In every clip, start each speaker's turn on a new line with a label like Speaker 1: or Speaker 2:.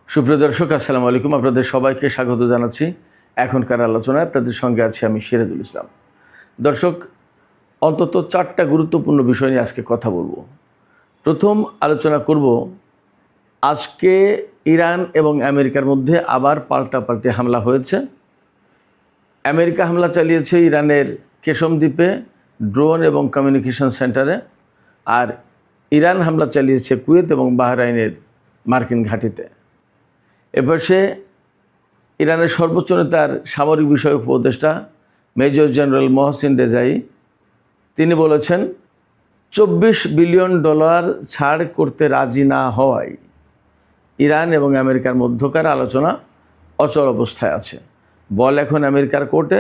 Speaker 1: সুপ্রিয় দর্শক, আসসালামু আলাইকুম। আপনাদের সবাইকে স্বাগত জানাচ্ছি এখনকার আলোচনায়। আপনাদের সঙ্গে আছি আমি সিরাজুল ইসলাম। দর্শক, অন্তত 4টা গুরুত্বপূর্ণ বিষয় নিয়ে আজকে কথা বলবো। প্রথম আলোচনা করব, আজকে ইরান এবং আমেরিকার মধ্যে আবার পাল্টাপাল্টি হামলা হয়েছে। আমেরিকা হামলা চালিয়েছে ইরানের কেশম দ্বীপে ড্রোন এবং কমিউনিকেশন সেন্টারে, আর ইরান হামলা চালিয়েছে কুয়েত এবং বাহরাইনের মার্কিন ঘাঁটিতে। এপাশে ইরানের সর্বোচ্চ নেতার সামরিক বিষয়ক উপদেষ্টা মেজর জেনারেল মহসিন রেজাই তিনি বলেছেন, $24 বিলিয়ন ছাড় করতে রাজি না হওয়ায় ইরান এবং আমেরিকার মধ্যকার আলোচনা অচল অবস্থায় আছে। বল এখন আমেরিকার কোর্টে,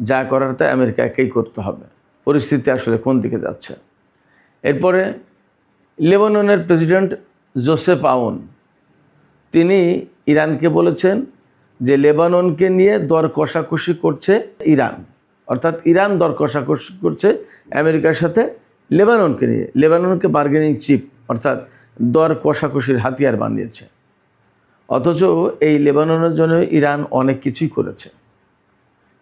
Speaker 1: যা করার তা আমেরিকাকেই করতে হবে। পরিস্থিতি আসলে কোন দিকে যাচ্ছে? এরপরে লেবাননের প্রেসিডেন্ট জোসেফ আউন তিনি ইরানকে বলেছেন যে লেবাননকে নিয়ে দর কষাকষি করছে ইরান, অর্থাৎ ইরান দর কষাকষি করছে আমেরিকার সাথে লেবাননকে নিয়ে। লেবাননকে বার্গেনিং চিপ অর্থাৎ দর কষাকষির হাতিয়ার বানিয়েছে। অথচ এই লেবাননের জন্য ইরান অনেক কিছুই করেছে।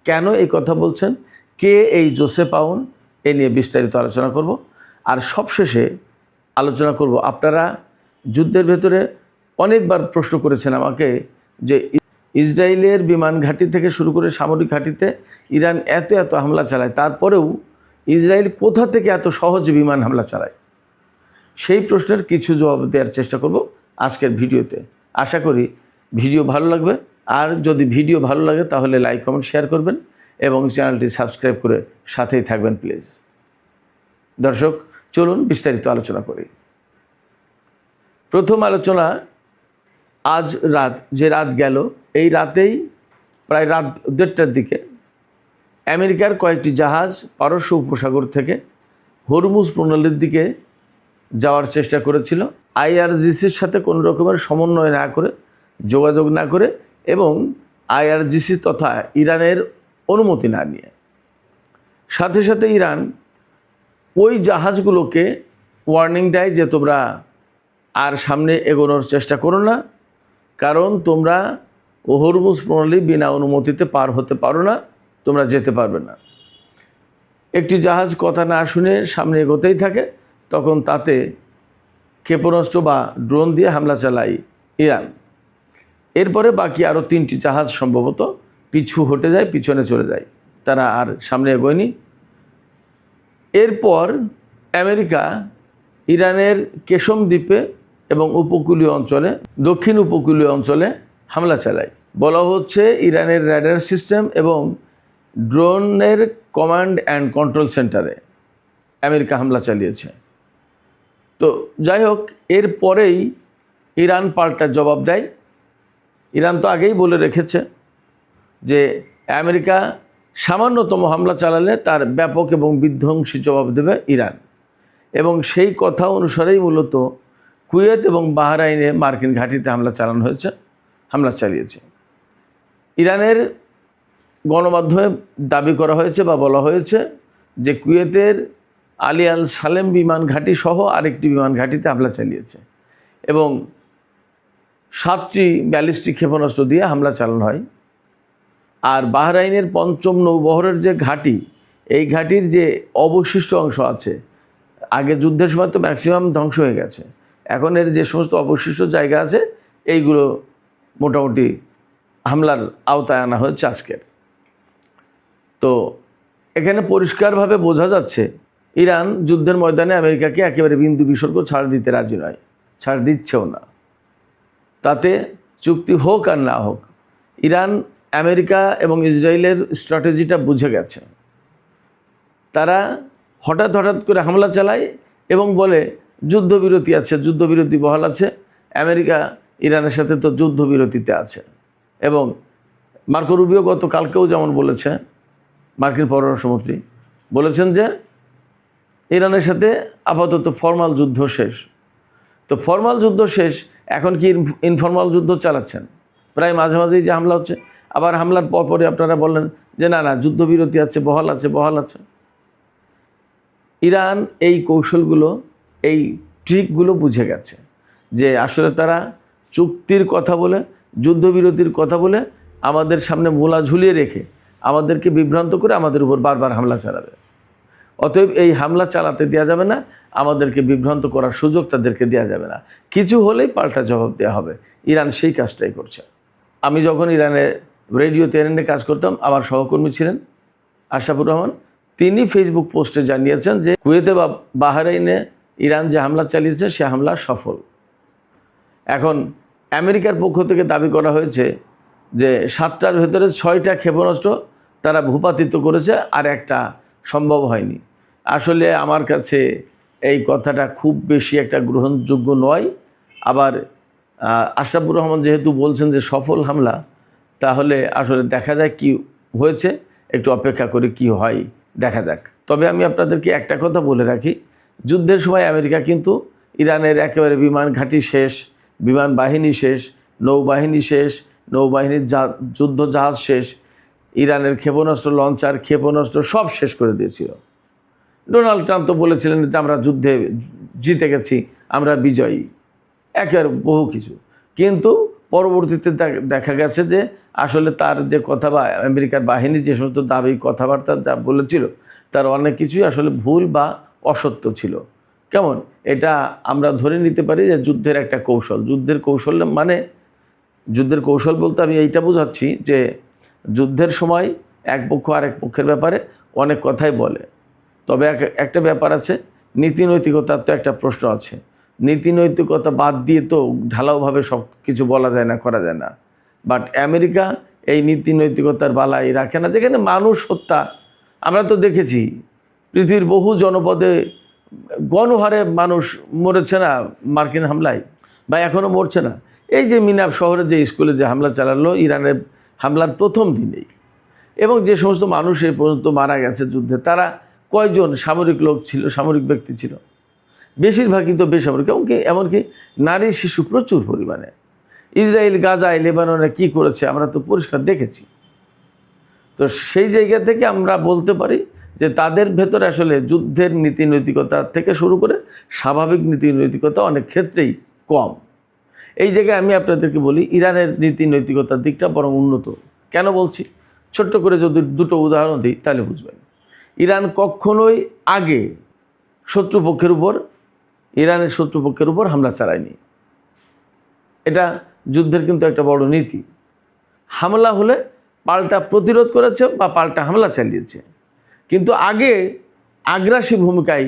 Speaker 1: কেন এই কথা বলছেন, কে এই জোসেফ আউন, এ নিয়ে বিস্তারিত আলোচনা করব। আর সবশেষে আলোচনা করব, আপনারা যুদ্ধের ভেতরে অনেকবার প্রশ্ন করেছেন আমাকে যে ইসরায়েলের বিমান ঘাঁটি থেকে শুরু করে সামরিক ঘাঁটিতে ইরান এত হামলা চালায়, তারপরেও ইসরায়েল কোথা থেকে এত সহজে বিমান হামলা চালায়? সেই প্রশ্নের কিছু জবাব দেওয়ার চেষ্টা করব আজকের ভিডিওতে। আশা করি ভিডিও ভালো লাগবে। আর যদি ভিডিও ভালো লাগে তাহলে লাইক, কমেন্ট, শেয়ার করবেন এবং চ্যানেলটি সাবস্ক্রাইব করে সাথেই থাকবেন প্লিজ। দর্শক, চলুন বিস্তারিত আলোচনা করি। প্রথম আলোচনা, আজ যে রাত গেল, এই রাতেই প্রায় রাত 1:30টার দিকে আমেরিকার কয়েকটি জাহাজ পারস্য উপসাগর থেকে হরমুজ প্রণালীর দিকে যাওয়ার চেষ্টা করেছিল, আইআরজিসির সাথে কোনো রকমের সমন্বয় না করে, যোগাযোগ না করে এবং আইআরজিসি তথা ইরানের অনুমতি না নিয়ে। সাথে সাথে ইরান ওই জাহাজগুলোকে ওয়ার্নিং দেয় যে তোমরা আর সামনে এগোনোর চেষ্টা করো না, কারণ তোমরা হরমুজ প্রণালী বিনা অনুমতিতে পার হতে পারো না, তোমরা যেতে পারবে না। একটি জাহাজ কথা না শুনে সামনে এগোতেই থাকে, তখন তাতে ক্ষেপণাস্ত্র বা ড্রোন দিয়ে হামলা চালায় ইরান। এরপরে বাকি আরও 3টি জাহাজ সম্ভবত পিছু হটে যায়, পিছনে চলে যায়, তারা আর সামনে এগোয়নি। এরপর আমেরিকা ইরানের কেশম দ্বীপে এবং উপকূলীয় অঞ্চলে, দক্ষিণ উপকূলীয় অঞ্চলে হামলা চালায়। বলা হচ্ছে ইরানের র্যাডার সিস্টেম এবং ড্রোনের কমান্ড অ্যান্ড কন্ট্রোল সেন্টারে আমেরিকা হামলা চালিয়েছে। তো যাই হোক, এরপরেই ইরান পাল্টা জবাব দেয়। ইরান তো আগেই বলে রেখেছে যে আমেরিকা সামান্যতম হামলা চালালে তার ব্যাপক এবং বিধ্বংসী জবাব দেবে ইরান, এবং সেই কথা অনুসারেই মূলত কুয়েত এবং বাহরাইনে মার্কিন ঘাঁটিতে হামলা চালিয়েছে। ইরানের গণমাধ্যমে দাবি করা হয়েছে বা বলা হয়েছে যে কুয়েতের আলী আল সালেম বিমান ঘাঁটি সহ আরেকটি বিমান ঘাঁটিতে হামলা চালিয়েছে এবং 7টি ব্যালিস্টিক ক্ষেপণাস্ত্র দিয়ে হামলা চালানো হয়। আর বাহরাইনের 5ম নৌবহরের যে ঘাঁটি, এই ঘাঁটির যে অবশিষ্ট অংশ আছে, আগে যুদ্ধের সময় তো ম্যাক্সিমাম ধ্বংস হয়ে গেছে, এখন এর যে সমস্ত অবশিষ্ট জায়গা আছে এইগুলো মোটামুটি হামলার আওতায় আনা হয়েছে আজকের। তো এখানে পরিষ্কারভাবে বোঝা যাচ্ছে ইরান যুদ্ধের ময়দানে আমেরিকাকে একেবারে বিন্দু বিসর্গ ছাড় দিতে রাজি নয়, ছাড় দিচ্ছেও না। তাতে চুক্তি হোক আর না হোক, ইরান আমেরিকা এবং ইসরায়েলের স্ট্র্যাটেজিটা বুঝে গেছে। তারা হঠাৎ করে হামলা চালায় এবং বলে যুদ্ধবিরতি আছে, যুদ্ধবিরতি বহাল আছে। আমেরিকা ইরানের সাথে তো যুদ্ধবিরতিতে আছে। এবং মার্কো রুবিও গতকালকেও যেমন বলেছে, মার্কিন পররাষ্ট্রমন্ত্রী বলেছেন যে ইরানের সাথে আপাতত ফর্মাল যুদ্ধ শেষ। তো ফর্মাল যুদ্ধ শেষ, এখন কি ইনফর্মাল যুদ্ধ চালাচ্ছেন? প্রায় মাঝে মাঝেই যে হামলা হচ্ছে, আবার হামলার পরপরই আপনারা বললেন যে না যুদ্ধবিরতি আছে, বহাল আছে। ইরান এই কৌশলগুলো, এই ট্রিকগুলো বুঝে গেছে যে আসলে তারা চুক্তির কথা বলে, যুদ্ধবিরতির কথা বলে আমাদের সামনে মূলা ঝুলিয়ে রেখে আমাদেরকে বিভ্রান্ত করে আমাদের উপর বারবার হামলা চালাবে। অতএব এই হামলা চালাতে দেওয়া যাবে না, আমাদেরকে বিভ্রান্ত করার সুযোগ তাদেরকে দেওয়া যাবে না। কিছু হলেই পাল্টা জবাব দেওয়া হবে। ইরান সেই কাজটাই করছে। আমি যখন ইরানে রেডিও তেহরানে কাজ করতাম, আমার সহকর্মী ছিলেন আশরাফুর রহমান, তিনি ফেসবুক পোস্টে জানিয়েছেন যে কুয়েতে বা বাহরাইনে ইরান যে হামলা চালিয়েছে সে হামলা সফল। এখন আমেরিকার পক্ষ থেকে দাবি করা হয়েছে যে 7টার ভেতরে 6টা ক্ষেপণাস্ত্র তারা ভূপাতিত করেছে, আর একটা সম্ভব হয়নি। আসলে আমার কাছে এই কথাটা খুব বেশি একটা গ্রহণযোগ্য নয়। আবার আশরাফুর রহমান যেহেতু বলছেন যে সফল হামলা, তাহলে আসলে দেখা যায় কি হয়েছে, একটু অপেক্ষা করে কি হয় দেখা যাক। তবে আমি আপনাদেরকে একটা কথা বলে রাখি, যুদ্ধের সময় আমেরিকা কিন্তু ইরানের একেবারে বিমান ঘাঁটি শেষ, বিমান বাহিনী শেষ, নৌবাহিনী শেষ, নৌবাহিনীর যুদ্ধ জাহাজ শেষ, ইরানের ক্ষেপণাস্ত্র লঞ্চার, ক্ষেপণাস্ত্র সব শেষ করে দিয়েছিল। ডোনাল্ড ট্রাম্প তো বলেছিলেন যে আমরা যুদ্ধে জিতে গেছি, আমরা বিজয়ী, একেবারে বহু কিছু। কিন্তু পরবর্তীতে দেখা গেছে যে আসলে তার যে কথা বা আমেরিকার বাহিনী যে সমস্ত দাবি কথাবার্তা যা বলেছিল তার অনেক কিছুই আসলে ভুল বা অসত্য ছিল। কেমন এটা আমরা ধরে নিতে পারি যে যুদ্ধের একটা কৌশল। যুদ্ধের কৌশল মানে, যুদ্ধের কৌশল বলতে আমি এইটা বোঝাচ্ছি যে যুদ্ধের সময় এক পক্ষ আরেক পক্ষের ব্যাপারে অনেক কথাই বলে, তবে একটা ব্যাপার আছে, নীতি নৈতিকতার তো একটা প্রশ্ন আছে। নীতি নৈতিকতা বাদ দিয়ে তো ঢালাওভাবে সব কিছু বলা যায় না, করা যায় না। বাট আমেরিকা এই নীতি নৈতিকতার বালাই রাখে না। যেখানে মানুষ হত্যা আমরা তো দেখেছি, পৃথিবীর বহু জনপদে গণহারে মানুষ মরেছে না মার্কিন হামলায়, বা এখনও মরছে না। এই যে মিনাব শহরে যে স্কুলে যে হামলা চালালো ইরানের হামলার প্রথম দিনেই, এবং যে সমস্ত মানুষ এই পর্যন্ত মারা গেছে যুদ্ধে, তারা কয়জন সামরিক লোক ছিল, সামরিক ব্যক্তি ছিল? বেশিরভাগই তো বেসামরিক, এমনকি নারী শিশু প্রচুর পরিমাণে। ইসরায়েল গাজায় লেবাননে কি করেছে আমরা তো পরিষ্কার দেখেছি। তো সেই জায়গা থেকে আমরা বলতে পারি যে তাদের ভেতরে আসলে যুদ্ধের নীতি নৈতিকতা থেকে শুরু করে স্বাভাবিক নীতি নৈতিকতা অনেক ক্ষেত্রেই কম। এই জায়গায় আমি আপনাদেরকে বলি ইরানের নীতি নৈতিকতার দিকটা বরং উন্নত। কেন বলছি? ছোট্ট করে যদি দুটো উদাহরণ দিই তাহলে বুঝবেন। ইরান কখনোই আগে ইরানের শত্রুপক্ষের উপর হামলা চালায়নি। এটা যুদ্ধের কিন্তু একটা বড় নীতি। হামলা হলে পাল্টা প্রতিরোধ করেছে বা পাল্টা হামলা চালিয়েছে, কিন্তু আগে আগ্রাসী ভূমিকায়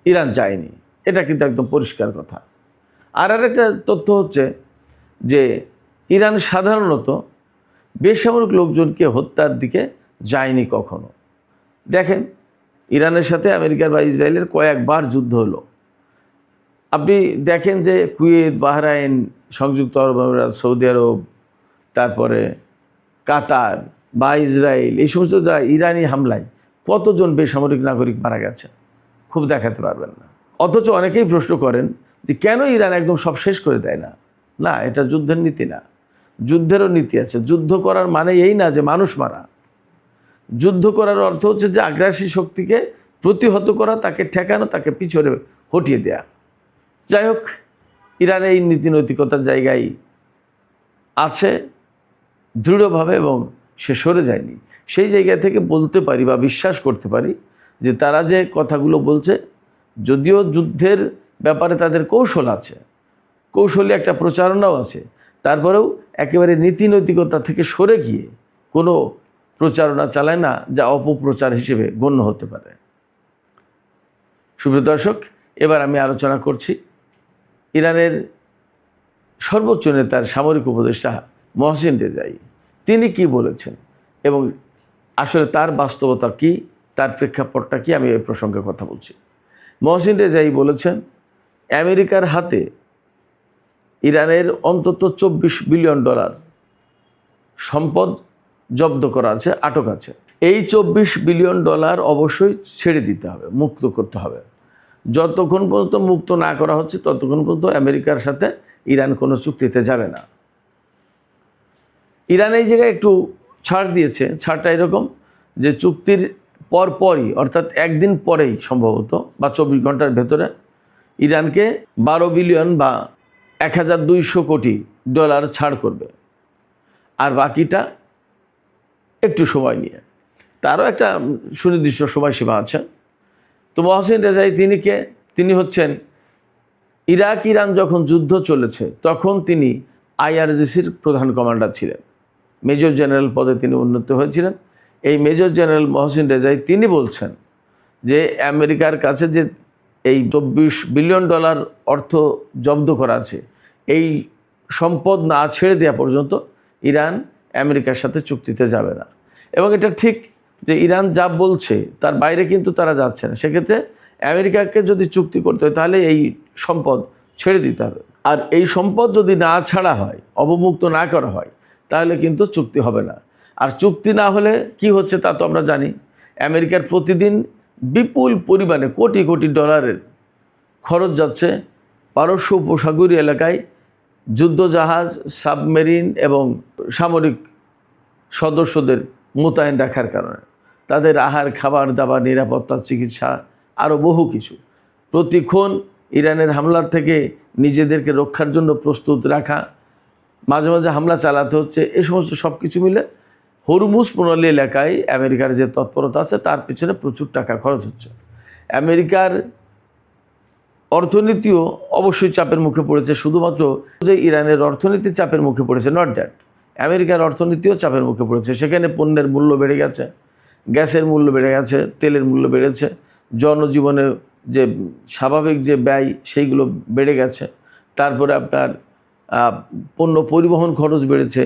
Speaker 1: ইরান যায়নি। এটা কিন্তু একদম পরিষ্কার কথা। আর একটা তথ্য হচ্ছে যে ইরান সাধারণত বেসামরিক লোকজনকে হত্যার দিকে যায়নি কখনো। দেখেন, ইরানের সাথে আমেরিকার বা ইসরায়েলের কয়েকবার যুদ্ধ হলো। আপনি দেখেন যে কুয়েত, বাহরাইন, সংযুক্ত আরব আমিরাত, সৌদি আরব, তারপরে কাতার বা ইসরায়েল, এই সমস্ত জায়গায় ইরানি হামলায় কতজন বেসামরিক নাগরিক মারা গেছে খুব দেখাতে পারবেন না। অথচ অনেকেই প্রশ্ন করেন যে কেন ইরান একদম সব শেষ করে দেয় না। না, এটা যুদ্ধের নীতি না। যুদ্ধেরও নীতি আছে। যুদ্ধ করার মানে এই না যে মানুষ মারা। যুদ্ধ করার অর্থ হচ্ছে যে আগ্রাসী শক্তিকে প্রতিহত করা, তাকে ঠেকানো, তাকে পিছনে হটিয়ে দেয়া। যাই হোক, ইরান এই নীতি নৈতিকতার জায়গায় আছে দৃঢ়ভাবে এবং সে সরে যায়নি। সেই জায়গা থেকে বলতে পারি বা বিশ্বাস করতে পারি যে তারা যে কথাগুলো বলছে, যদিও যুদ্ধের ব্যাপারে তাদের কৌশল আছে, কৌশলী একটা প্রচারণাও আছে, তারপরেও একেবারে নীতি নৈতিকতা থেকে সরে গিয়ে কোনো প্রচারণা চালায় না যা অপপ্রচার হিসেবে গণ্য হতে পারে। সুপ্রিয় দর্শক, এবার আমি আলোচনা করছি ইরানের সর্বোচ্চ নেতার সামরিক উপদেষ্টা মহসিন রেজাই। তিনি কি বলেছেন এবং আসলে তার বাস্তবতা কি, তার প্রেক্ষাপটটা কি, আমি এই প্রসঙ্গে কথা বলছি। মহসিন রেজাই বলেছেন, আমেরিকার হাতে ইরানের অন্তত $24 বিলিয়ন সম্পদ জব্দ করা আছে, আটক আছে। এই $24 বিলিয়ন অবশ্যই ছেড়ে দিতে হবে, মুক্ত করতে হবে। যতক্ষণ পর্যন্ত মুক্ত না করা হচ্ছে ততক্ষণ পর্যন্ত আমেরিকার সাথে ইরান কোনো চুক্তিতে যাবে না। ইরান এই জায়গায় একটু ছাড় দিয়েছে। ছাড়টা এরকম যে চুক্তির পরপরই, অর্থাৎ একদিন পরেই সম্ভবত বা 24 ঘন্টার ভেতরে ইরানকে 12 বিলিয়ন বা $1200 কোটি ছাড় করবে, আর বাকিটা একটু সময় নিয়ে। তারও একটা সুনির্দিষ্ট সময়সীমা আছে। তো মহসিন রেজাই তিনি হচ্ছেন ইরাক ইরান যখন যুদ্ধ চলেছে তখন তিনি IRGCর প্রধান কমান্ডার ছিলেন, মেজর জেনারেল পদে তিনি উন্নীত হয়েছিলেন। এই মেজর জেনারেল মহসিন রেজাই তিনি বলছেন যে আমেরিকার কাছে যে এই $24 বিলিয়ন অর্থ জব্দ করা আছে, এই সম্পদ না ছেড়ে দেওয়া পর্যন্ত ইরান আমেরিকার সাথে চুক্তিতে যাবে না। এবং এটা ঠিক যে ইরান যা বলছে তার বাইরে কিন্তু তারা যাচ্ছে না। সেক্ষেত্রে আমেরিকাকে যদি চুক্তি করতে হয় তাহলে এই সম্পদ ছেড়ে দিতে হবে, আর এই সম্পদ যদি না ছাড়া হয়, অবমুক্ত না করা হয়, তাহলে কিন্তু চুক্তি হবে না। আর চুক্তি না হলে কি হচ্ছে তা তো আমরা জানি। আমেরিকার প্রতিদিন বিপুল পরিমাণে কোটি কোটি ডলারের খরচ যাচ্ছে পারস্য উপসাগরীয় এলাকায় যুদ্ধজাহাজ, সাবমেরিন এবং সামরিক সদস্যদের মোতায়েন রাখার কারণে। তাদের আহার, খাবার দাবার, নিরাপত্তা, চিকিৎসা, আরও বহু কিছু। প্রতিক্ষণ ইরানের হামলার থেকে নিজেদেরকে রক্ষার জন্য প্রস্তুত রাখা, মাঝে মাঝে হামলা চালাতে হচ্ছে, এই সমস্ত সব কিছু মিলে হরমুজ প্রণালী এলাকায় আমেরিকার যে তৎপরতা আছে তার পিছনে প্রচুর টাকা খরচ হচ্ছে। আমেরিকার অর্থনীতিও অবশ্যই চাপের মুখে পড়েছে। শুধুমাত্র যে ইরানের অর্থনীতি চাপের মুখে পড়েছে, নট দ্যাট, আমেরিকার অর্থনীতিও চাপের মুখে পড়েছে। সেখানে পণ্যের মূল্য বেড়ে গেছে, গ্যাসের মূল্য বেড়ে গেছে, তেলের মূল্য বেড়েছে, জনজীবনের যে স্বাভাবিক যে ব্যয় সেইগুলো বেড়ে গেছে। তারপরে আপনার পণ্য পরিবহন খরচ বেড়েছে।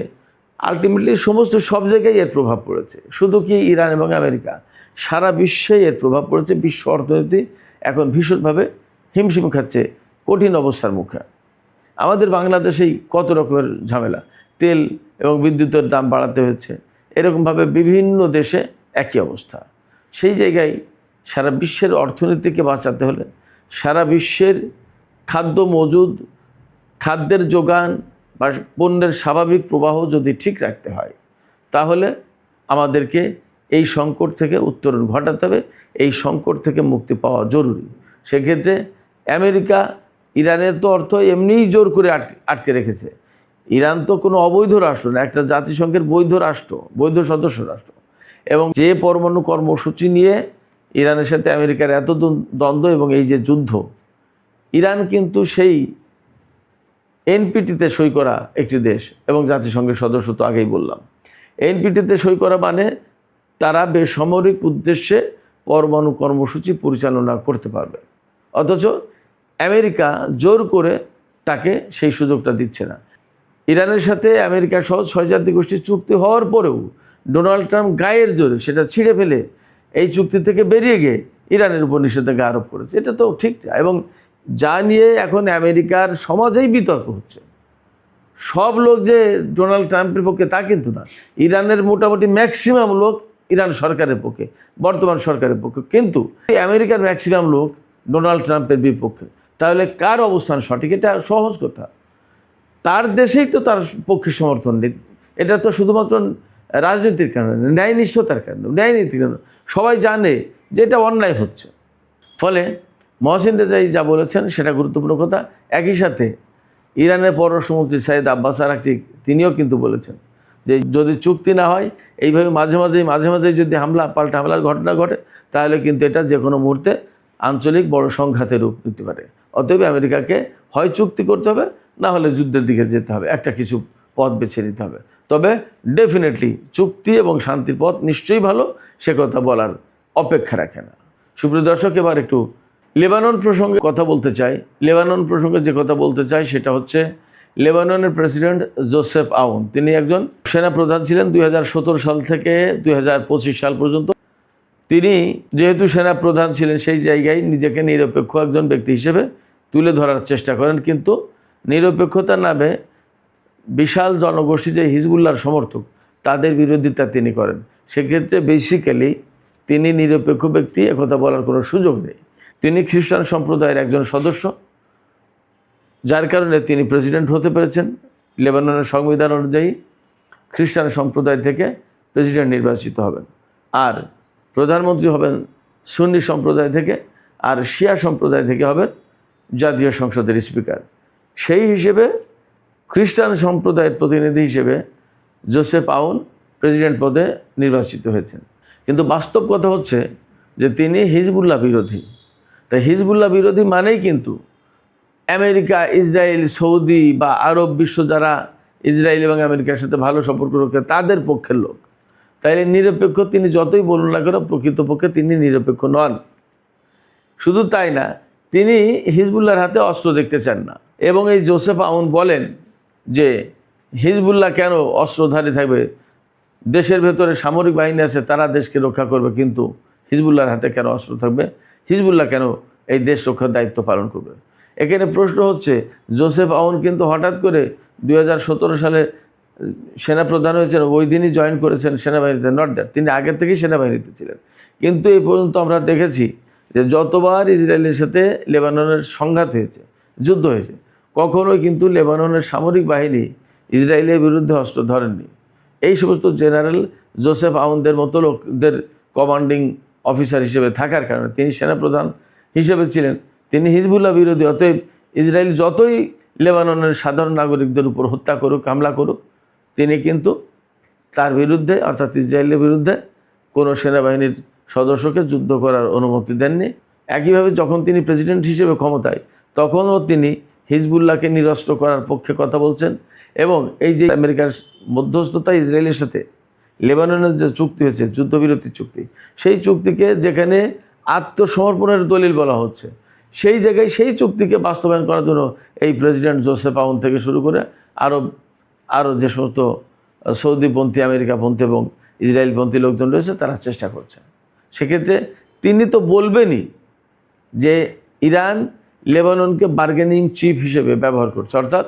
Speaker 1: আলটিমেটলি সমস্ত সব জায়গায় এর প্রভাব পড়েছে। শুধু কি ইরান এবং আমেরিকা, সারা বিশ্বে এর প্রভাব পড়েছে। বিশ্ব অর্থনীতি এখন ভীষণভাবে হিমশিম খাচ্ছে, কঠিন অবস্থার মুখে। আমাদের বাংলাদেশেই কত রকমের ঝামেলা, তেল এবং বিদ্যুতের দাম বাড়াতে হয়েছে, এরকমভাবে বিভিন্ন দেশে একই অবস্থা। সেই জায়গায় সারা বিশ্বের অর্থনীতিকে বাঁচাতে হলে, সারা বিশ্বের খাদ্য মজুদ, খাদ্যের যোগান বা পণ্যের স্বাভাবিক প্রবাহ যদি ঠিক রাখতে হয়, তাহলে আমাদেরকে এই সংকট থেকে উত্তরণ ঘটাতে হবে। এই সংকট থেকে মুক্তি পাওয়া জরুরি। সেক্ষেত্রে আমেরিকা ইরানের তো অর্থ এমনিই জোর করে আটকে রেখেছে। ইরান তো কোনো অবৈধ রাষ্ট্র না, একটা জাতিসংঘের বৈধ রাষ্ট্র, বৈধ সদস্য রাষ্ট্র। এবং যে পরমাণু কর্মসূচি নিয়ে ইরানের সাথে আমেরিকার এত দ্বন্দ্ব এবং এই যে যুদ্ধ, ইরান কিন্তু সেই NPT-তে সই করা একটি দেশ এবং জাতিসংঘের সদস্য তো আগেই বললাম। NPT-তে সই করা মানে তারা বেসামরিক উদ্দেশ্যে পরমাণু কর্মসূচি পরিচালনা করতে পারবে, অথচ আমেরিকা জোর করে তাকে সেই সুযোগটা দিচ্ছে না। ইরানের সাথে আমেরিকা সহ 6 জাতি গোষ্ঠীর চুক্তি হওয়ার পরেও ডোনাল্ড ট্রাম্প গায়ের জোরে সেটা ছিঁড়ে ফেলে এই চুক্তি থেকে বেরিয়ে গিয়ে ইরানের উপর নিষেধাজ্ঞা আরোপ করেছে। এটা তো ঠিক না। এবং যা নিয়ে এখন আমেরিকার সমাজেই বিতর্ক হচ্ছে। সব লোক যে ডোনাল্ড ট্রাম্পের পক্ষে তা কিন্তু না। ইরানের মোটামুটি ম্যাক্সিমাম লোক ইরান সরকারের পক্ষে, বর্তমান সরকারের পক্ষে, কিন্তু আমেরিকার ম্যাক্সিমাম লোক ডোনাল্ড ট্রাম্পের বিপক্ষে। তাহলে কার অবস্থান সঠিক? এটা সহজ কথা। তার দেশেই তো তার পক্ষে সমর্থন নেই। এটা তো শুধুমাত্র রাজনীতির কারণে, ন্যায়নিষ্ঠতার কারণে, ন্যায়নীতির কারণে। সবাই জানে যে এটা অন্যায় হচ্ছে। ফলে মহসিন রেজাই যা বলেছেন সেটা গুরুত্বপূর্ণ কথা। একই সাথে ইরানের পররাষ্ট্রমন্ত্রী সাইদ আব্বাস আরাকচি তিনিও কিন্তু বলেছেন যে যদি চুক্তি না হয়, এইভাবে মাঝে মাঝে যদি পাল্টা হামলার ঘটনা ঘটে, তাহলে কিন্তু এটা যে কোনো মুহূর্তে আঞ্চলিক বড় সংঘাতের রূপ নিতে পারে। অতএব আমেরিকাকে হয় চুক্তি করতে হবে, না হলে যুদ্ধের দিকে যেতে হবে, একটা কিছু পথ বেছে নিতে হবে। তবে ডেফিনেটলি চুক্তি এবং শান্তির পথ নিশ্চয়ই ভালো, সে কথা বলার অপেক্ষা রাখে না। সুপ্রিয় দর্শক, এবার একটু লেবানন প্রসঙ্গে কথা বলতে চাই। লেবানন প্রসঙ্গে যে কথা বলতে চাই সেটা হচ্ছে লেবাননের প্রেসিডেন্ট জোসেফ আউন, তিনি একজন সেনাপ্রধান ছিলেন 2017 সাল থেকে 2025 সাল পর্যন্ত। তিনি যেহেতু সেনাপ্রধান ছিলেন, সেই জায়গায় নিজেকে নিরপেক্ষ একজন ব্যক্তি হিসেবে তুলে ধরার চেষ্টা করেন, কিন্তু নিরপেক্ষতার নামে বিশাল জনগোষ্ঠী যে হিজবুল্লাহর সমর্থক, তাদের বিরোধিতা তিনি করেন। সেক্ষেত্রে বেসিক্যালি তিনি নিরপেক্ষ ব্যক্তি একথা বলার কোনো সুযোগ নেই। তিনি খ্রিস্টান সম্প্রদায়ের একজন সদস্য, যার কারণে তিনি প্রেসিডেন্ট হতে পেরেছেন। লেবাননের সংবিধান অনুযায়ী খ্রিস্টান সম্প্রদায় থেকে প্রেসিডেন্ট নির্বাচিত হবেন, আর প্রধানমন্ত্রী হবেন সুন্নি সম্প্রদায় থেকে, আর শিয়া সম্প্রদায় থেকে হবেন জাতীয় সংসদের স্পিকার। সেই হিসেবে খ্রিস্টান সম্প্রদায়ের প্রতিনিধি হিসেবে জোসেফ আউন প্রেসিডেন্ট পদে নির্বাচিত হয়েছেন। কিন্তু বাস্তব কথা হচ্ছে যে তিনি হিজবুল্লাহ বিরোধী। তাই হিজবুল্লাহ বিরোধী মানেই কিন্তু আমেরিকা, ইসরায়েল, সৌদি বা আরব বিশ্ব যারা ইসরায়েল এবং আমেরিকার সাথে ভালো সম্পর্ক রাখে তাদের পক্ষের লোক। তাইলে নিরপেক্ষ তিনি যতই বলুন না কেন, প্রকৃতপক্ষে তিনি নিরপেক্ষ নন। শুধু তাই না, তিনি হিজবুল্লাহর হাতে অস্ত্র দেখতে চান না। এবং এই জোসেফ আউন বলেন যে হিজবুল্লাহ কেন অস্ত্রধারী থাকবে, দেশের ভেতরে সামরিক বাহিনী আছে, তারা দেশকে রক্ষা করবে, কিন্তু হিজবুল্লাহর হাতে কেন অস্ত্র থাকবে, হিজবুল্লাহ কেন এই দেশ রক্ষার দায়িত্ব পালন করবে। এখানে প্রশ্ন হচ্ছে, জোসেফ আউন কিন্তু হঠাৎ করে 2017 সালে সেনাপ্রধান হয়েছেন, ওই দিনই জয়েন করেছেন সেনাবাহিনীতে, নট দ্যাট তিনি আগের থেকেই সেনাবাহিনীতে ছিলেন। কিন্তু এই পর্যন্ত আমরা দেখেছি যে যতবার ইসরায়েলের সাথে লেবাননের সংঘাত হয়েছে, যুদ্ধ হয়েছে, কখনোই কিন্তু লেবাননের সামরিক বাহিনী ইসরায়েলের বিরুদ্ধে অস্ত্র ধরেননি। এই সমস্ত জেনারেল জোসেফ আউনদের মতো লোকদের কমান্ডিং অফিসার হিসেবে থাকার কারণে, তিনি সেনাপ্রধান হিসেবে ছিলেন, তিনি হিজবুল্লাহ বিরোধী। অতএব ইসরায়েল যতই লেবাননের সাধারণ নাগরিকদের উপর হত্যা করুক, হামলা করুক, তিনি কিন্তু তার বিরুদ্ধে, অর্থাৎ ইসরায়েলের বিরুদ্ধে কোনো সেনাবাহিনীর সদস্যকে যুদ্ধ করার অনুমতি দেননি। একইভাবে যখন তিনি প্রেসিডেন্ট হিসেবে ক্ষমতায়, তখনও তিনি হিজবুল্লাহকে নিরস্ত্র করার পক্ষে কথা বলছেন। এবং এই যে আমেরিকার মধ্যস্থতা ইসরায়েলের সাথে লেবাননের যে চুক্তি হয়েছে, যুদ্ধবিরতির চুক্তি, সেই চুক্তিকে যেখানে আত্মসমর্পণের দলিল বলা হচ্ছে, সেই জায়গায় সেই চুক্তিকে বাস্তবায়ন করার জন্য এই প্রেসিডেন্ট জোসেফ আউন থেকে শুরু করে আরও যে সমস্ত সৌদিপন্থী, আমেরিকাপন্থী এবং ইসরায়েলপন্থী লোকজন রয়েছে, তারা চেষ্টা করছে। সেক্ষেত্রে তিনি তো বলবেনই যে ইরান লেবাননকে বার্গেনিং চিপ হিসেবে ব্যবহার করছে, অর্থাৎ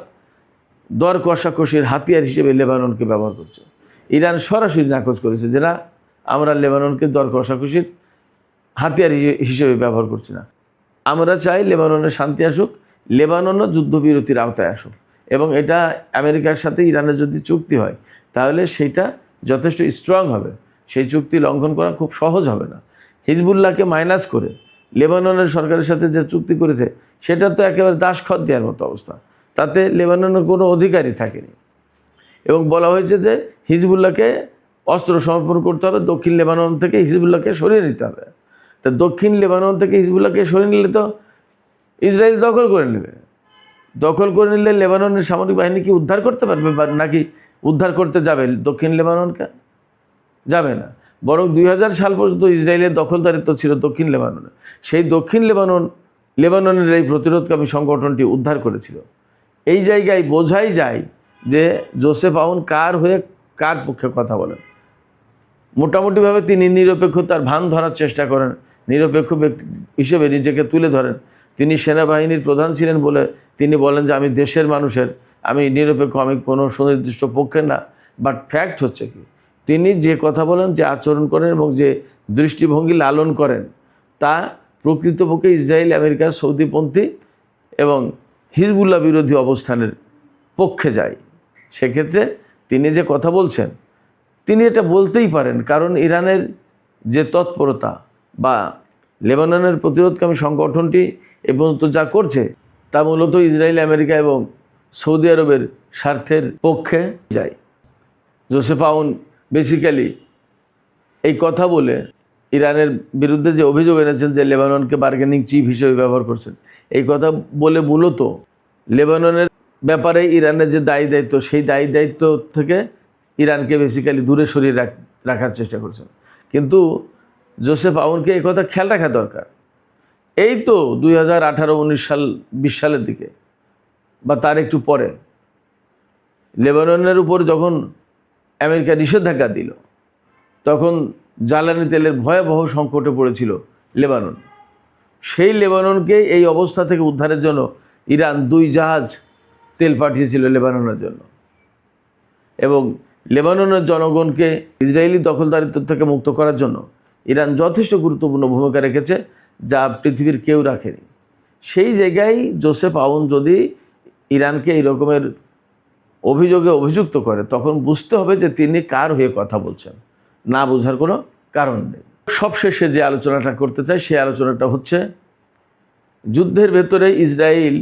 Speaker 1: দর কষাকষির হাতিয়ার হিসেবে লেবাননকে ব্যবহার করছে। ইরান সরাসরি নাকচ করেছে যে না, আমরা লেবাননকে দর কষাকষির হাতিয়ার হিসেবে ব্যবহার করছি না, আমরা চাই লেবাননের শান্তি আসুক, লেবাননও যুদ্ধবিরতির আওতায় আসুক। এবং এটা আমেরিকার সাথে ইরানের যদি চুক্তি হয়, তাহলে সেইটা যথেষ্ট স্ট্রং হবে, সেই চুক্তি লঙ্ঘন করা খুব সহজ হবে না। হিজবুল্লাহকে মাইনাস করে লেবাননের সরকারের সাথে যে চুক্তি করেছে, সেটা তো একেবারে দাসখত দেওয়ার মতো অবস্থা, তাতে লেবাননের কোনো অধিকারই থাকেনি। এবং বলা হয়েছে যে হিজবুল্লাহকে অস্ত্র সমর্পণ করতে হবে, দক্ষিণ লেবানন থেকে হিজবুল্লাহকে সরিয়ে নিতে হবে। তা দক্ষিণ লেবানন থেকে হিজবুল্লাহকে সরিয়ে নিলে তো ইসরায়েল দখল করে নেবে। দখল করে নিলে লেবাননের সামরিক বাহিনী কি উদ্ধার করতে পারবে, নাকি উদ্ধার করতে যাবে দক্ষিণ লেবাননকে? যাবে না। বরং 2000 সাল পর্যন্ত ইসরায়েলের দখলদারিত্ব ছিল দক্ষিণ লেবাননে। সেই দক্ষিণ লেবাননের এই প্রতিরোধকামী সংগঠনটি উদ্ধার করেছিল। এই জায়গায় বোঝাই যায় যে জোসেফ আউন কার হয়ে কার পক্ষে কথা বলেন। মোটামুটিভাবে তিনি নিরপেক্ষতার ভান ধরার চেষ্টা করেন, নিরপেক্ষ ব্যক্তি হিসেবে নিজেকে তুলে ধরেন। তিনি সেনাবাহিনীর প্রধান ছিলেন বলে তিনি বলেন যে আমি দেশের মানুষের, আমি নিরপেক্ষ, আমি কোনো সুনির্দিষ্ট পক্ষের না। বাট ফ্যাক্ট হচ্ছে কি, তিনি যে কথা বলেন, যে আচরণ করেন এবং যে দৃষ্টিভঙ্গি লালন করেন, তা প্রকৃতপক্ষে ইসরায়েল, আমেরিকা, সৌদিপন্থী এবং হিজবুল্লাহ বিরোধী অবস্থানের পক্ষে যায়। সেক্ষেত্রে তিনি যে কথা বলছেন, তিনি এটা বলতেই পারেন, কারণ ইরানের যে তৎপরতা বা লেবাননের প্রতিরোধকামী সংগঠনটি এ পর্যন্ত যা করছে, তা মূলত ইসরায়েল, আমেরিকা এবং সৌদি আরবের স্বার্থের পক্ষে যায়। জোসেফ আউন বেসিক্যালি এই কথা বলে ইরানের বিরুদ্ধে যে অভিযোগ এনেছেন যে লেবাননকে বার্গেনিং চিপ হিসেবে ব্যবহার করছেন, এই কথা বলে মূলত লেবাননের ব্যাপারে ইরানের যে দায়ী দায়িত্ব, সেই দায়ী দায়িত্ব থেকে ইরানকে বেসিক্যালি দূরে সরিয়ে রাখার চেষ্টা করছেন। কিন্তু জোসেফ আউনকে এই কথা খেয়াল রাখা দরকার। এই তো 2018, 19 সাল, 20 সালের দিকে বা তার একটু পরে লেবাননের উপর যখন আমেরিকা নিষেধাজ্ঞা দিল, তখন জ্বালানি তেলের ভয়াবহ সংকটে পড়েছিল লেবানন। সেই লেবাননকে এই অবস্থা থেকে উদ্ধারের জন্য ইরান 2 জাহাজ তেল পাঠিয়েছিল লেবাননের জন্য। এবং লেবাননের জনগণকে ইসরায়েলি দখলদারিত্ব থেকে মুক্ত করার জন্য ইরান যথেষ্ট গুরুত্বপূর্ণ ভূমিকা রেখেছে, যা পৃথিবীর কেউ রাখেনি। সেই জায়গায় জোসেফ আউন যদি ইরানকে এই রকমের অভিযোগে অভিযুক্ত করে, তখন বুঝতে হবে যে তিনি কার হয়ে কথা বলছেন। না বোঝার কোনো কারণ নেই। সবশেষে যে আলোচনাটা করতে চাই, সেই আলোচনাটা হচ্ছে যুদ্ধের ভেতরে ইসরায়েল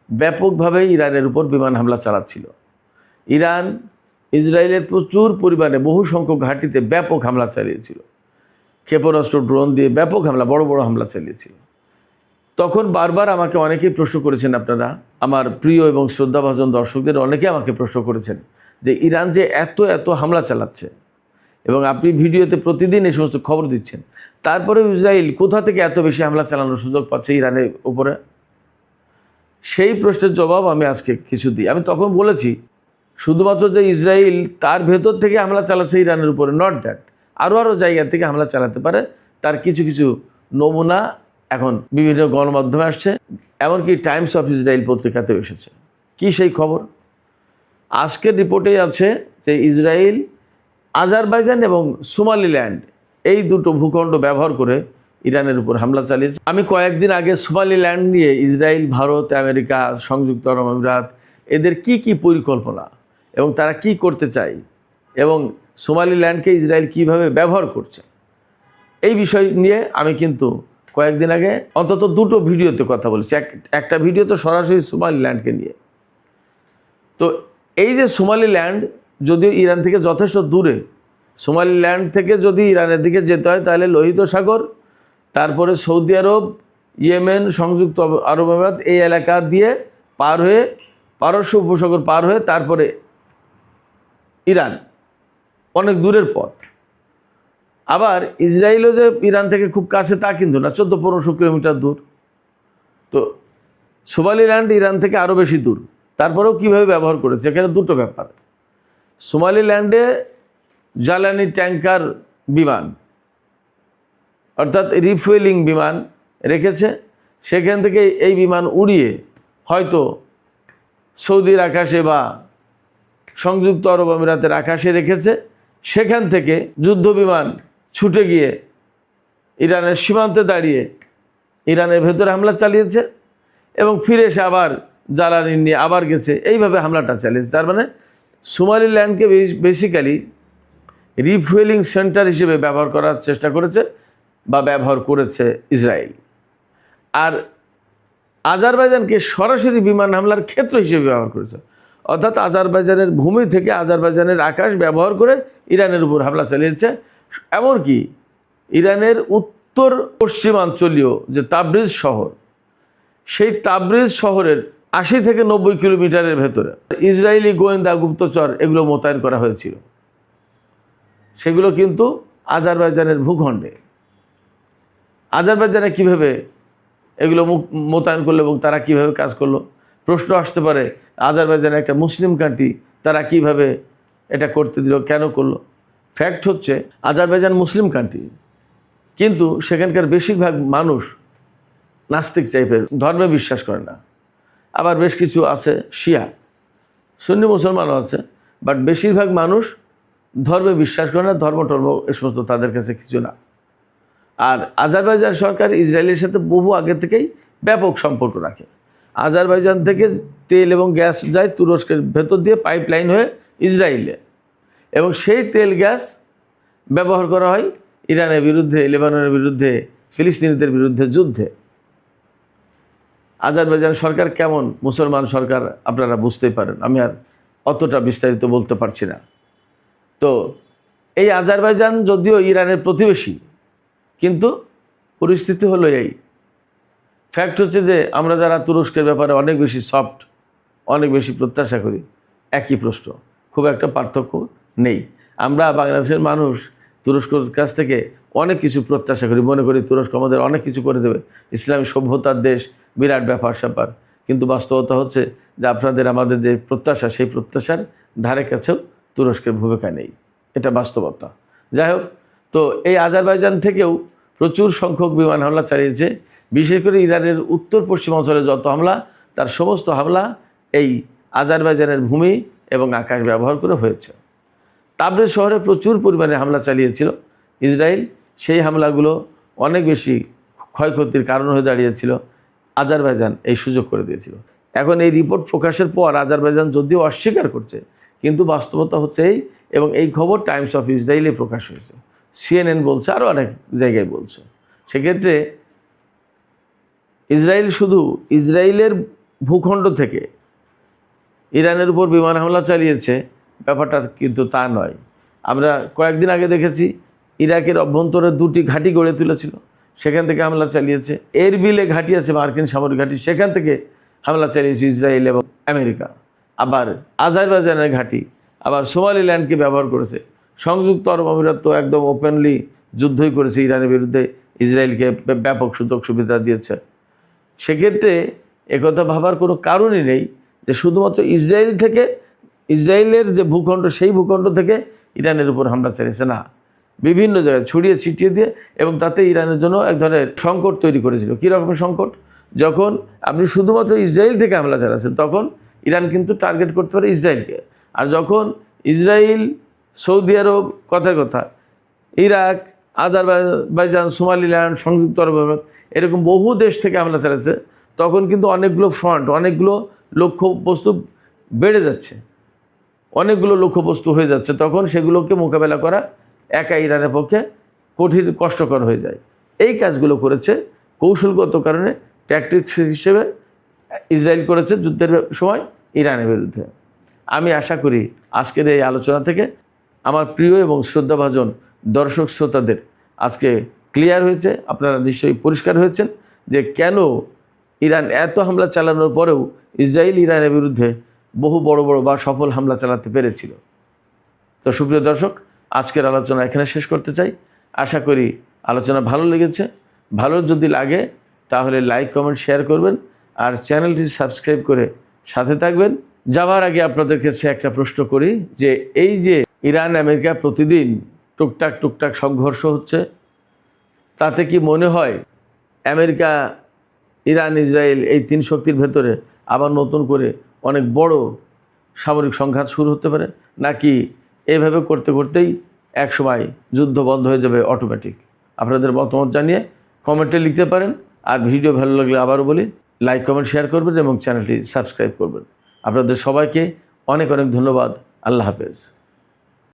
Speaker 1: ব্যাপকভাবে ইরানের উপর বিমান হামলা চালাচ্ছিল। ইরান ইসরায়েলের প্রচুর পরিমাণে বহু সংখ্যক ঘাঁটিতে ব্যাপক হামলা চালিয়েছিল, ক্ষেপণাস্ত্র ড্রোন দিয়ে ব্যাপক হামলা, বড় বড় হামলা চালিয়েছিল। তখন বারবার আমাকে অনেকেই প্রশ্ন করেছেন, আপনারা আমার প্রিয় এবং শ্রদ্ধাভাজন দর্শকদের অনেকে আমাকে প্রশ্ন করেছেন যে ইরান যে এত এত হামলা চালাচ্ছে এবং আপনি ভিডিওতে প্রতিদিন এই সমস্ত খবর দিচ্ছেন, তারপরে ইসরায়েল কোথা থেকে এত বেশি হামলা চালানোর সুযোগ পাচ্ছে ইরানের উপরে? সেই প্রশ্নের জবাব আমি আজকে কিছু দিই। আমি তখন বলেছি শুধুমাত্র যে ইসরায়েল তার ভেতর থেকে হামলা চালাচ্ছে ইরানের উপরে, নট দ্যাট, আরও জায়গা থেকে হামলা চালাতে পারে, তার কিছু কিছু নমুনা এখন বিভিন্ন গণমাধ্যমে আসছে, এমনকি টাইমস অফ ইসরায়েল পত্রিকাতেও এসেছে। কি সেই খবর? আজকের রিপোর্টেই আছে যে ইসরায়েল আজারবাইজান এবং সোমালিল্যান্ড এই দুটো ভূখণ্ড ব্যবহার করে ইরানের উপর হামলা চালিয়েছে। আমি কয়েকদিন আগে সোমালিল্যান্ড নিয়ে ইসরায়েল, ভারত, আমেরিকা, সংযুক্ত আরব আমিরাত এদের কি কি পরিকল্পনা এবং তারা কি করতে চায় এবং সোমালিল্যান্ডকে ইসরায়েল কিভাবে ব্যবহার করছে, এই বিষয় নিয়ে আমি কিন্তু কয়েকদিন আগে অন্তত দুটো ভিডিওতে কথা বলেছি। একটা ভিডিও তো সরাসরি সোমালিল্যান্ডকে নিয়ে। তো এই যে সোমালিল্যান্ড যদিও ইরান থেকে যথেষ্ট দূরে, সোমালিল্যান্ড থেকে যদি ইরানের দিকে যেতে হয় তাহলে লোহিত সাগর, তারপরে সৌদি আরব, ইয়েমেন, সংযুক্ত আরব আমিরাত এই এলাকা দিয়ে পার হয়ে পারস্য উপসাগর পার হয়ে তারপরে ইরান, অনেক দূরের পথ। আবার ইসরায়েলও যে ইরান থেকে খুব কাছে তা কিন্তু না, 1400-1500 কিলোমিটার দূর। তো সোমালিল্যান্ড ইরান থেকে আরও বেশি দূর, তারপরেও কীভাবে ব্যবহার করেছে এখানে দুটো ব্যাপার। সোমালিল্যান্ডে জ্বালানি ট্যাঙ্কার বিমান অর্থাৎ রিফুয়েলিং বিমান রেখেছে, সেখান থেকে এই বিমান উড়িয়ে হয়তো সৌদির আকাশে বা সংযুক্ত আরব আমিরাতের আকাশে রেখেছে, সেখান থেকে যুদ্ধ বিমান ছুটে গিয়ে ইরানের সীমান্তে দাঁড়িয়ে ইরানের ভেতরে হামলা চালিয়েছে এবং ফিরে এসে আবার জ্বালানি নিয়ে আবার গেছে, এইভাবে হামলাটা চালিয়েছে। তার মানে সোমালিল্যান্ডকে বেসিক্যালি রিফুয়েলিং সেন্টার হিসেবে ব্যবহার করার চেষ্টা করেছে বা ব্যবহার করেছে ইসরায়েল। আর আজারবাইজানকে সরাসরি বিমান হামলার ক্ষেত্র হিসেবে ব্যবহার করেছে, অর্থাৎ আজারবাইজানের ভূমি থেকে আজারবাইজানের আকাশ ব্যবহার করে ইরানের উপর হামলা চালিয়েছে। এমনকি ইরানের উত্তর পশ্চিমাঞ্চলীয় যে তাবরিজ শহর, সেই তাবরিজ শহরের 80 থেকে 90 কিলোমিটারের ভেতরে ইসরায়েলি গোয়েন্দা গুপ্তচর এগুলো মোতায়েন করা হয়েছিল। সেগুলো কিন্তু আজারবাইজানের ভূখণ্ডে। আজারবাইজানে কীভাবে এগুলো মোতায়েন করলো এবং তারা কিভাবে কাজ করলো? প্রশ্ন আসতে পারে, আজারবাইজান একটা মুসলিম কান্ট্রি, তারা কিভাবে এটা করতে দিল, কেন করলো? ফ্যাক্ট হচ্ছে আজারবাইজান মুসলিম কান্ট্রি, কিন্তু সেখানকার বেশিরভাগ মানুষ নাস্তিক টাইপের, ধর্মে বিশ্বাস করে না। আবার বেশ কিছু আছে শিয়া, সুন্নি মুসলমানও আছে, বাট বেশিরভাগ মানুষ ধর্মে বিশ্বাস করে না, ধর্ম এ সমস্ত তাদের কাছে কিছু না। আর আজারবাইজান সরকার ইসরায়েলের সাথে বহু আগে থেকেই ব্যাপক সম্পর্ক রাখে। আজারবাইজান থেকে তেল এবং গ্যাস যায় তুরস্কের ভেতর দিয়ে পাইপলাইন হয়ে ইসরায়েলে, এবং সেই তেল গ্যাস ব্যবহার করা হয় ইরানের বিরুদ্ধে, লেবাননের বিরুদ্ধে, ফিলিস্তিনিদের বিরুদ্ধে যুদ্ধে। আজারবাইজান সরকার কেমন মুসলমান সরকার আপনারা বুঝতেই পারেন, আমি আর অতটা বিস্তারিত বলতে পারছি না। তো এই আজারবাইজান যদিও ইরানের প্রতিবেশী, কিন্তু পরিস্থিতি হলো এই। ফ্যাক্ট হচ্ছে যে আমরা যারা তুরস্কের ব্যাপারে অনেক বেশি সফট, অনেক বেশি প্রত্যাশা করি, একই প্রশ্ন, খুব একটা পার্থক্য নেই। আমরা বাংলাদেশের মানুষ তুরস্কের কাছ থেকে অনেক কিছু প্রত্যাশা করি, মনে করি তুরস্ক আমাদের অনেক কিছু করে দেবে, ইসলামী সভ্যতার দেশ, বিরাট ব্যাপার স্যাপার। কিন্তু বাস্তবতা হচ্ছে যে আপনাদের আমাদের যে প্রত্যাশা, সেই প্রত্যাশার ধারে কাছেও তুরস্কের ভূমিকা নেই, এটা বাস্তবতা। যাই হোক, তো এই আজারবাইজান থেকেও প্রচুর সংখ্যক বিমান হামলা চালিয়েছে। বিশেষ করে ইরানের উত্তর পশ্চিম অঞ্চলে যত হামলা, তার সমস্ত হামলা এই আজারবাইজানের ভূমি এবং আকাশ ব্যবহার করে হয়েছে। তাবরিজ শহরে প্রচুর পরিমাণে হামলা চালিয়েছিল ইসরায়েল। সেই হামলাগুলো অনেক বেশি ক্ষয়ক্ষতির কারণ হয়ে দাঁড়িয়েছিল। আজারবাইজান এই সুযোগ করে দিয়েছিল। এখন এই রিপোর্ট প্রকাশের পর আজারবাইজান যদিও অস্বীকার করছে, কিন্তু বাস্তবতা হচ্ছে এই, এবং এই খবর টাইমস অফ ইসরায়েলে প্রকাশ হয়েছে, CNN বলছে, আরও অনেক জায়গায় বলছে। সেক্ষেত্রে ইসরায়েল শুধু ইসরায়েলের ভূখণ্ড থেকে ইরানের উপর বিমান হামলা চালিয়েছে, ব্যাপারটা কিন্তু তা নয়। আমরা কয়েকদিন আগে দেখেছি ইরাকের অভ্যন্তরে 2টি ঘাঁটি গড়ে তুলেছিল, সেখান থেকে হামলা চালিয়েছে। এরবিলে ঘাঁটি আছে মার্কিন সামরিক ঘাঁটি, সেখান থেকে হামলা চালিয়েছে ইসরায়েল এবং আমেরিকা। আবার আজারবাইজানের ঘাঁটি, আবার সোমালিল্যান্ডকে ব্যবহার করেছে। সংযুক্ত আরব আমিরাত তো একদম ওপেনলি যুদ্ধই করেছে ইরানের বিরুদ্ধে, ইসরায়েলকে ব্যাপক সুযোগ সুবিধা দিয়েছে। সেক্ষেত্রে একথা ভাবার কোনো কারণই নেই যে শুধুমাত্র ইসরায়েল থেকে, ইসরায়েলের যে ভূখণ্ড সেই ভূখণ্ড থেকে ইরানের উপর হামলা চালিয়েছে, না, বিভিন্ন জায়গায় ছড়িয়ে ছিটিয়ে দিয়ে, এবং তাতে ইরানের জন্য এক ধরনের সংকট তৈরি করেছিল। কী রকমের সংকট? যখন আপনি শুধুমাত্র ইসরায়েল থেকে হামলা চালাচ্ছেন তখন ইরান কিন্তু টার্গেট করতে পারে ইসরায়েলকে, আর যখন ইসরায়েল, সৌদি আরব, কথার কথা ইরাক, আজারবাইজান, সোমালিল্যান্ড, সংযুক্ত আরব আমিরাত এরকম বহু দেশ থেকে হামলা চালাচ্ছে, তখন কিন্তু অনেকগুলো ফ্রন্ট, অনেকগুলো লক্ষ্যবস্তু বেড়ে যাচ্ছে, অনেকগুলো লক্ষ্যবস্তু হয়ে যাচ্ছে। তখন সেগুলোকে মোকাবেলা করা একা ইরানের পক্ষে কঠিন, কষ্টকর হয়ে যায়। এই কাজগুলো করেছে কৌশলগত কারণে, ট্যাকটিক্স হিসেবে ইসরায়েল করেছে যুদ্ধের সময় ইরানের বিরুদ্ধে। আমি আশা করি আজকের এই আলোচনা থেকে আমার প্রিয় এবং শ্রদ্ধাভাজন দর্শক শ্রোতাদের আজকে ক্লিয়ার হয়েছে, আপনারা নিশ্চয়ই পরিষ্কার হয়েছেন যে কেন ইরান এত হামলা চালানোর পরেও ইসরায়েল ইরানের বিরুদ্ধে বহু বড় বড় বা সফল হামলা চালাতে পেরেছিল। তো সুপ্রিয় দর্শক, আজকের আলোচনা এখানে শেষ করতে চাই। আশা করি আলোচনা ভালো লেগেছে। ভালো যদি লাগে তাহলে লাইক, কমেন্ট, শেয়ার করবেন, আর চ্যানেলটি সাবস্ক্রাইব করে সাথে থাকবেন। যাওয়ার আগে আপনাদের কাছে একটা প্রশ্ন করি যে এই যে ইরান আমেরিকা প্রতিদিন টুকটাক সংঘর্ষ হচ্ছে, তাতে কি মনে হয় আমেরিকা, ইরান, ইসরায়েল এই 3 শক্তির ভেতরে আবার নতুন করে অনেক বড় সামরিক সংঘাত শুরু হতে পারে, নাকি এইভাবে করতে করতেই এক সময় যুদ্ধ বন্ধ হয়ে যাবে অটোমেটিক? আপনাদের মতামত জানিয়ে কমেন্টে লিখতে পারেন। আর ভিডিও ভালো লাগলে আবারও বলি, লাইক, কমেন্ট, শেয়ার করবেন এবং চ্যানেলটি সাবস্ক্রাইব করবেন। আপনাদের সবাইকে অনেক অনেক ধন্যবাদ। আল্লাহ হাফেজ।